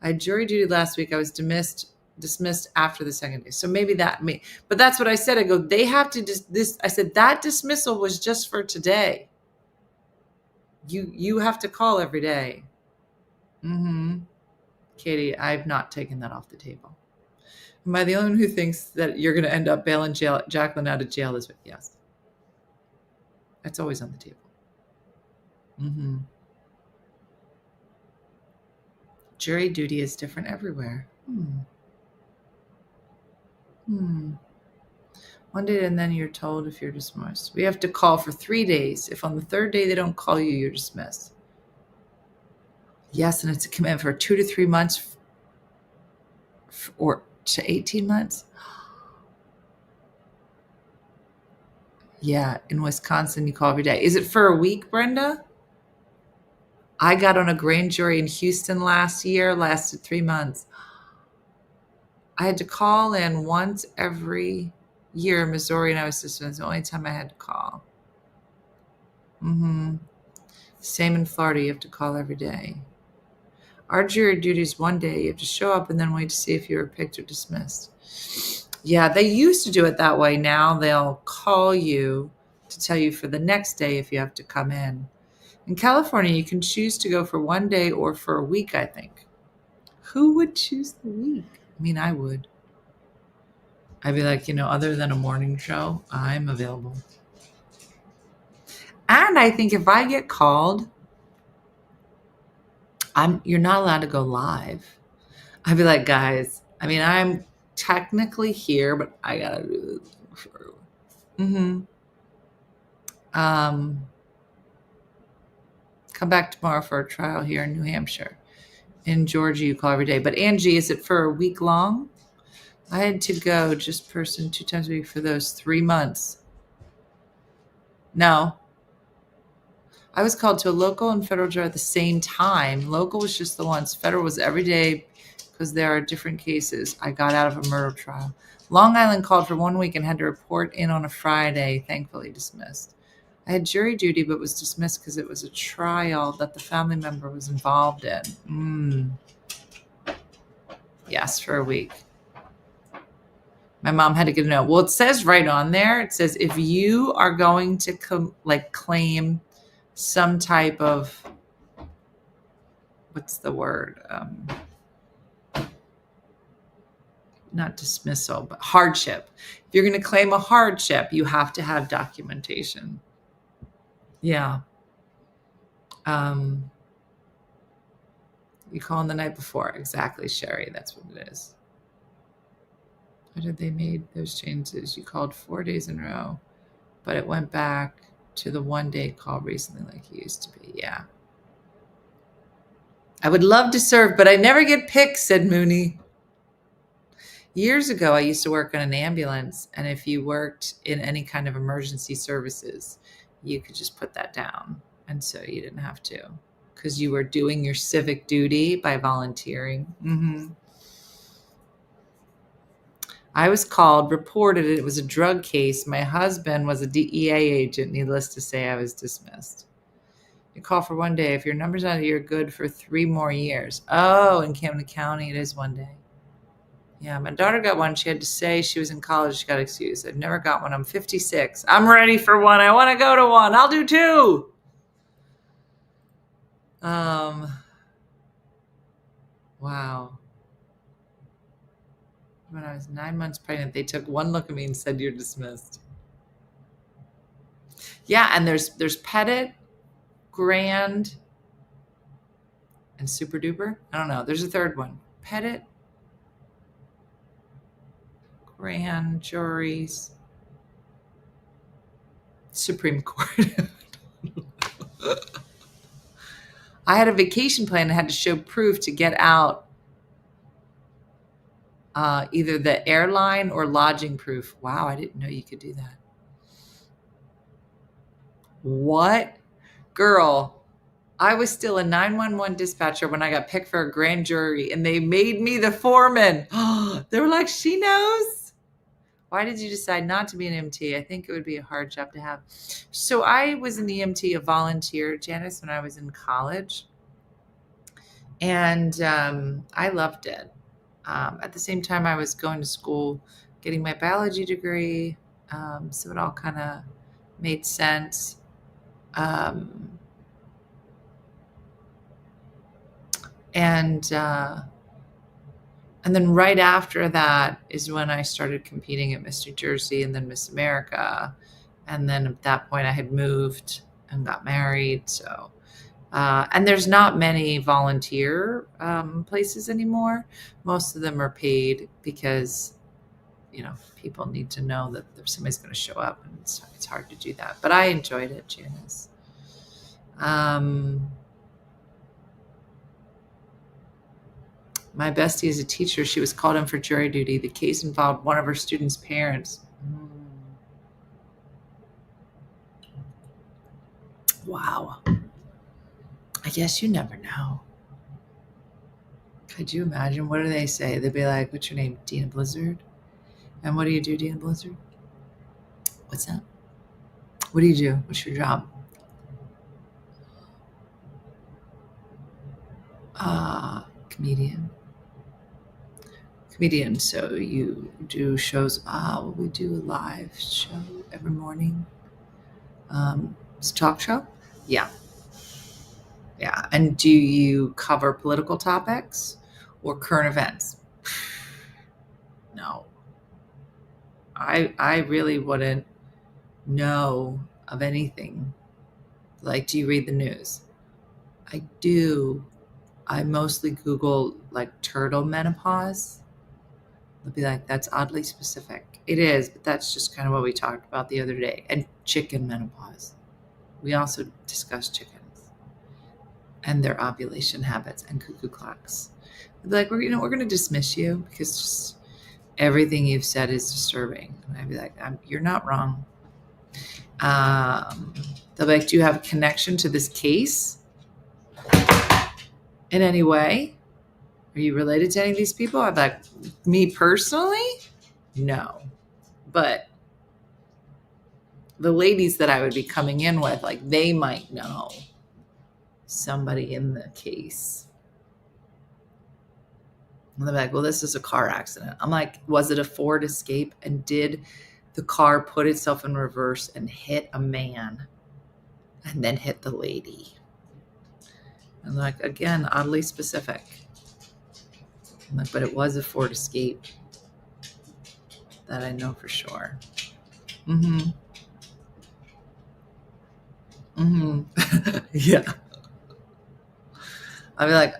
I had jury duty last week. I was dismissed after the second day. So maybe but that's what I said. I go, they have to I said, that dismissal was just for today. You have to call every day. Katie, I've not taken that off the table. Am I the only one who thinks that you're going to end up bailing Jacqueline out of jail this week? Yes. That's always on the table. Jury duty is different everywhere. One day and then you're told if you're dismissed. We have to call for 3 days. If on the third day they don't call you, you're dismissed. Yes, and it's a commitment for 2 to 3 months or to 18 months. Yeah, in Wisconsin, you call every day. Is it for a week, Brenda? I got on a grand jury in Houston last year, lasted 3 months. I had to call in once every year in Missouri, and I was dismissed. The only time I had to call. Same in Florida, you have to call every day. Our jury duty is 1 day. You have to show up and then wait to see if you were picked or dismissed. Yeah, they used to do it that way. Now they'll call you to tell you for the next day if you have to come in. In California, you can choose to go for 1 day or for a week, I think. Who would choose the week? I mean, I would. I'd be like, other than a morning show, I'm available. And I think if I get called, you're not allowed to go live. I'd be like, guys, I'm technically here, but I gotta do this. Come back tomorrow for a trial here in New Hampshire. In Georgia, you call every day. But Angie, is it for a week long? I had to go just person 2 times a week for those 3 months. No. I was called to a local and federal jury at the same time. Local was just the once. Federal was every day because there are different cases. I got out of a murder trial. Long Island called for 1 week and had to report in on a Friday, thankfully dismissed. I had jury duty but was dismissed because it was a trial that the family member was involved in. Yes, for a week. My mom had to get a note. Well, it says right on there, it says if you are going to claim some type of, what's the word? Not dismissal, but hardship. If you're going to claim a hardship, you have to have documentation. Yeah. You call in the night before. Exactly, Sherry. That's what it is. How did they made those changes? You called 4 days in a row, but it went back to the 1 day call recently like it used to be. Yeah. I would love to serve, but I never get picked, said Mooney. Years ago, I used to work in an ambulance, and if you worked in any kind of emergency services, you could just put that down. And so you didn't have to because you were doing your civic duty by volunteering. I was called, reported it was a drug case. My husband was a DEA agent. Needless to say, I was dismissed. You call for 1 day. If your number's not, you're good for 3 more years. Oh, in Camden County, it is 1 day. Yeah, my daughter got one. She had to say she was in college. She got excused. I've never got one. I'm 56. I'm ready for one. I want to go to one. I'll do 2. Wow. When I was 9 months pregnant, they took one look at me and said, you're dismissed. Yeah, and there's Pettit, Grand, and Super Duper. I don't know. There's a third one. Pettit, Grand, juries, Supreme Court. I had a vacation plan and had to show proof to get out either the airline or lodging proof. Wow, I didn't know you could do that. What? Girl, I was still a 911 dispatcher when I got picked for a grand jury, and they made me the foreman. They were like, she knows. Why did you decide not to be an EMT? I think it would be a hard job to have. So I was an EMT, a volunteer, Janice, when I was in college. And I loved it. At the same time, I was going to school, getting my biology degree. So it all kind of made sense. And then right after that is when I started competing at Miss New Jersey and then Miss America. And then at that point I had moved and got married. So, and there's not many volunteer places anymore. Most of them are paid because, people need to know that somebody's going to show up, and it's hard to do that. But I enjoyed it, Janice. My bestie is a teacher. She was called in for jury duty. The case involved one of her students' parents. Wow. I guess you never know. Could you imagine? What do they say? They'd be like, what's your name? Dina Blizzard? And what do you do, Dina Blizzard? What's that? What do you do? What's your job? Comedian. Comedian. So you do shows. Well, we do a live show every morning. It's a talk show? Yeah. Yeah. And do you cover political topics or current events? No. I really wouldn't know of anything. Like, do you read the news? I do. I mostly Google like turtle menopause. I'll be like, that's oddly specific. It is, but that's just kind of what we talked about the other day. And chicken menopause. We also discussed chickens and their ovulation habits and cuckoo clocks. I'd be like, we're going to dismiss you because just everything you've said is disturbing. And I'd be like, you're not wrong. They'll be like, do you have a connection to this case in any way? Are you related to any of these people? I'm like, me personally? No. But the ladies that I would be coming in with, like, they might know somebody in the case. And they're like, well, this is a car accident. I'm like, was it a Ford Escape? And did the car put itself in reverse and hit a man and then hit the lady? And like, again, oddly specific. I'm like, but it was a Ford Escape. That I know for sure. Mm-hmm. Mm-hmm. Yeah. I'll be like,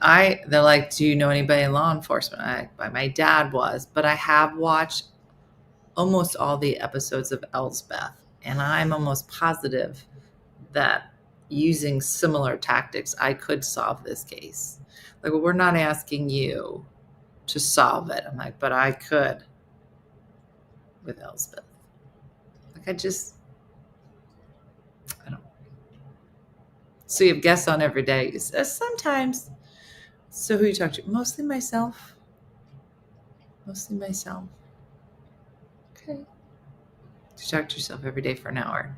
they're like, do you know anybody in law enforcement? My dad was, but I have watched almost all the episodes of Elsbeth, and I'm almost positive that using similar tactics, I could solve this case. Like, well, we're not asking you to solve it. I'm like, but I could with Elsbeth. Like, I don't. So you have guests on every day. Sometimes. So who you talk to? Mostly myself. Okay. You talk to yourself every day for an hour.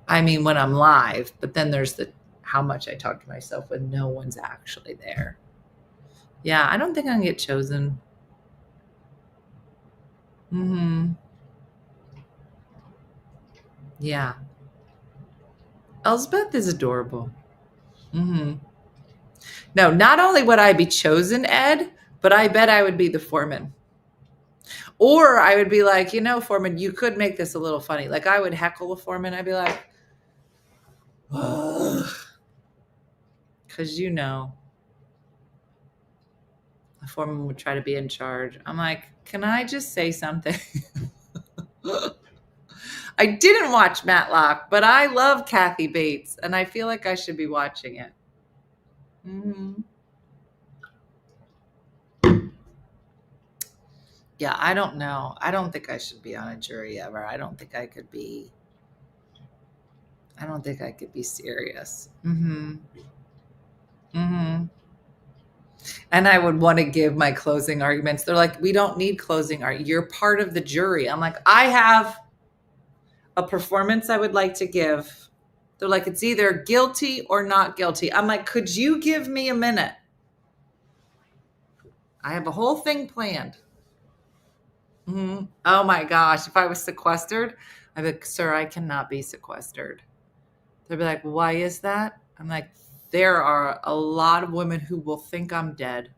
I mean, when I'm live, but then there's how much I talk to myself when no one's actually there. Yeah, I don't think I'm going to get chosen. Mm-hmm. Yeah. Elsbeth is adorable. Mm-hmm. No, not only would I be chosen, Ed, but I bet I would be the foreman. Or I would be like, foreman, you could make this a little funny. Like, I would heckle the foreman. I'd be like, because the foreman would try to be in charge. I'm like, can I just say something? I didn't watch Matlock, but I love Kathy Bates, and I feel like I should be watching it. Mm-hmm. Yeah, I don't know. I don't think I should be on a jury ever. I don't think I could be serious. Mm-hmm. Mm-hmm. And I would want to give my closing arguments. They're like, we don't need closing arguments. You're part of the jury. I'm like, I have a performance I would like to give. They're like, it's either guilty or not guilty. I'm like, could you give me a minute? I have a whole thing planned. Mm-hmm. Oh my gosh. If I was sequestered, I'd be like, sir, I cannot be sequestered. They'd be like, why is that? I'm like, there are a lot of women who will think I'm dead.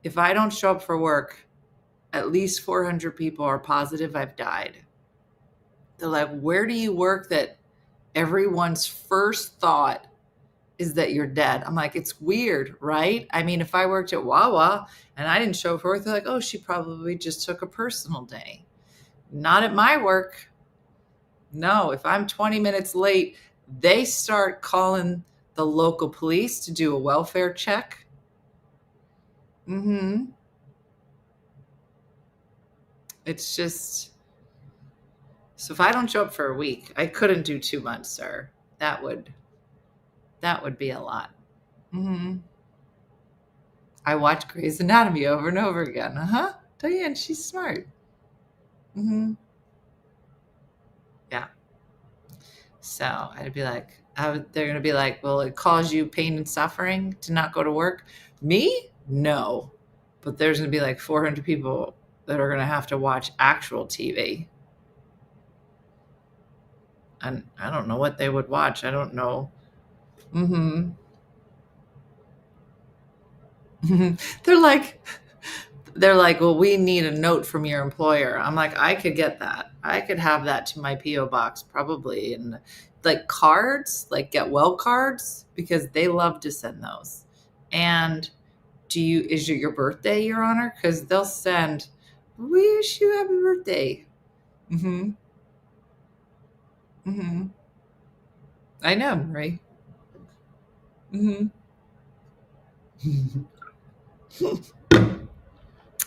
If I don't show up for work, at least 400 people are positive I've died. They're like, where do you work that everyone's first thought is that you're dead? I'm like, it's weird, right? I mean, if I worked at Wawa and I didn't show up for work, they're like, oh, she probably just took a personal day. Not at my work. No, if I'm 20 minutes late, they start calling the local police to do a welfare check. Mm-hmm. It's just, so if I don't show up for a week, I couldn't do 2 months, sir. That would That would be a lot. I watch Grey's Anatomy over and over again. Diane, she's smart. Yeah. So I'd be like, they're going to be like, will it cause you pain and suffering to not go to work? Me? No. But there's going to be like 400 people that are going to have to watch actual TV. And I don't know what they would watch. I don't know. They're like, well, we need a note from your employer. I'm like, I could get that. I could have that to my P.O. box probably. And like cards, like get well cards, because they love to send those. And is it your birthday, Your Honor? Because they'll send, we wish you happy birthday. I know, right?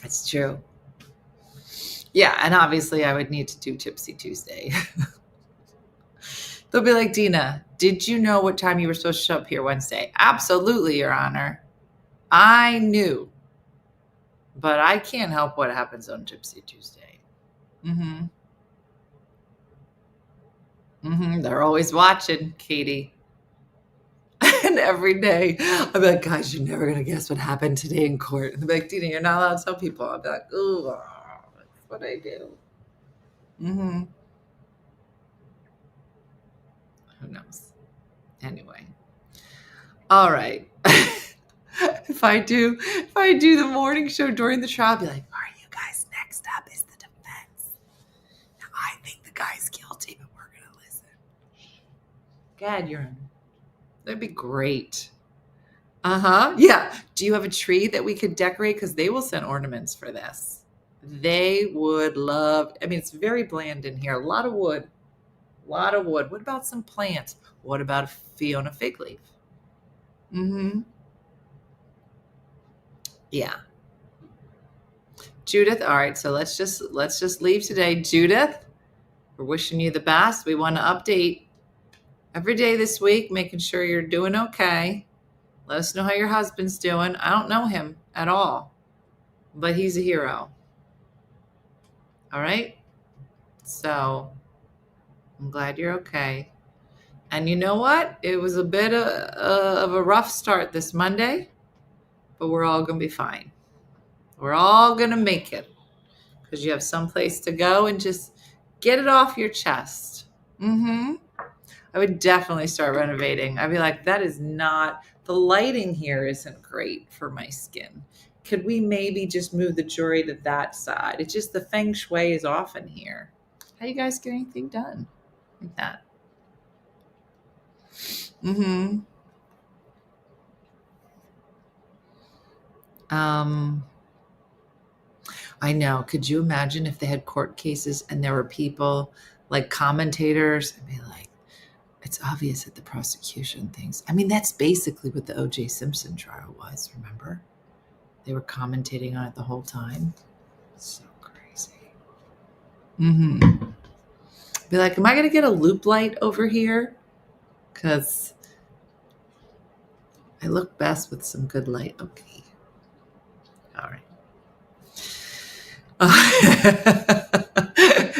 It's true. Yeah, and obviously I would need to do Tipsy Tuesday. They'll be like, Dina, did you know what time you were supposed to show up here Wednesday? Absolutely, Your Honor. I knew. But I can't help what happens on Tipsy Tuesday. They're always watching, Katie. And every day, I'll be like, guys, you're never going to guess what happened today in court. And they'll be like, Dina, you're not allowed to tell people. I'll be like, ooh, that's what I do. Who knows? Anyway. All right. If I do the morning show during the trial, I'll be like, all right, you guys, next up is the defense. Now, I think the guy's guilty, but we're going to listen. God, you're in. That'd be great. Yeah. Do you have a tree that we could decorate? Because they will send ornaments for this. They would love, it's very bland in here. A lot of wood. What about some plants? What about a Fiona fig leaf? Yeah. Judith, all right, so let's just leave today. Judith, we're wishing you the best. We want to update every day this week, making sure you're doing okay. Let us know how your husband's doing. I don't know him at all, but he's a hero. All right? So I'm glad you're okay. And you know what? It was a bit of a rough start this Monday, but we're all going to be fine. We're all going to make it because you have someplace to go and just get it off your chest. I would definitely start renovating. I'd be like, the lighting here isn't great for my skin. Could we maybe just move the jewelry to that side? It's just the feng shui is off in here. How you guys get anything done like that? I know. Could you imagine if they had court cases and there were people like commentators and be like, it's obvious that the prosecution thinks. That's basically what the O.J. Simpson trial was, remember? They were commentating on it the whole time. So crazy. Be like, am I going to get a loop light over here? Because I look best with some good light. Okay. All right.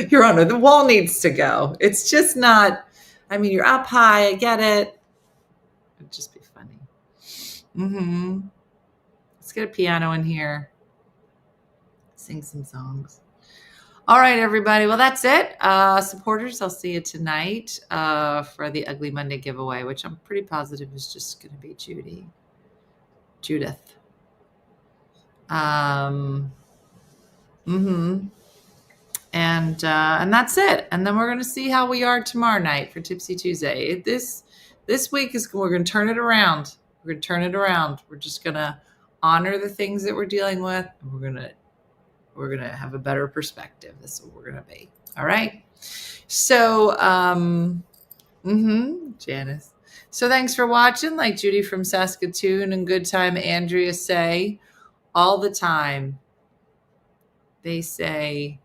Your Honor, the wall needs to go. It's just not, you're up high. I get it. It'd just be funny. Let's get a piano in here. Sing some songs. All right, everybody. Well, that's it. Supporters, I'll see you tonight for the Ugly Monday giveaway, which I'm pretty positive is just going to be Judith. And that's it. And then we're going to see how we are tomorrow night for Tipsy Tuesday. This week we're going to turn it around. We're going to turn it around. We're just going to honor the things that we're dealing with, and we're going to have a better perspective. This is what we're going to be. All right. So, Janice. So thanks for watching. Like Judy from Saskatoon and Good Time Andrea say all the time. They say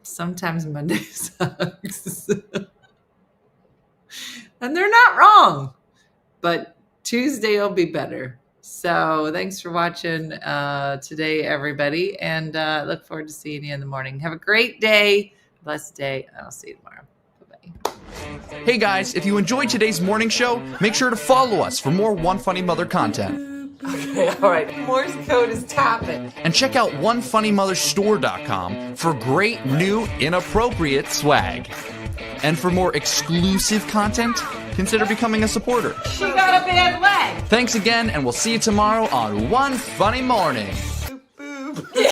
sometimes Monday sucks. And they're not wrong. But Tuesday will be better. So thanks for watching today, everybody. And look forward to seeing you in the morning. Have a great day. Blessed day. I'll see you tomorrow. Bye-bye. Hey guys, if you enjoyed today's morning show, make sure to follow us for more One Funny Mother content. Okay, all right. Morse code is tapping. And check out OneFunnyMotherStore.com for great new inappropriate swag. And for more exclusive content, consider becoming a supporter. She got a bad leg. Thanks again, and we'll see you tomorrow on One Funny Morning.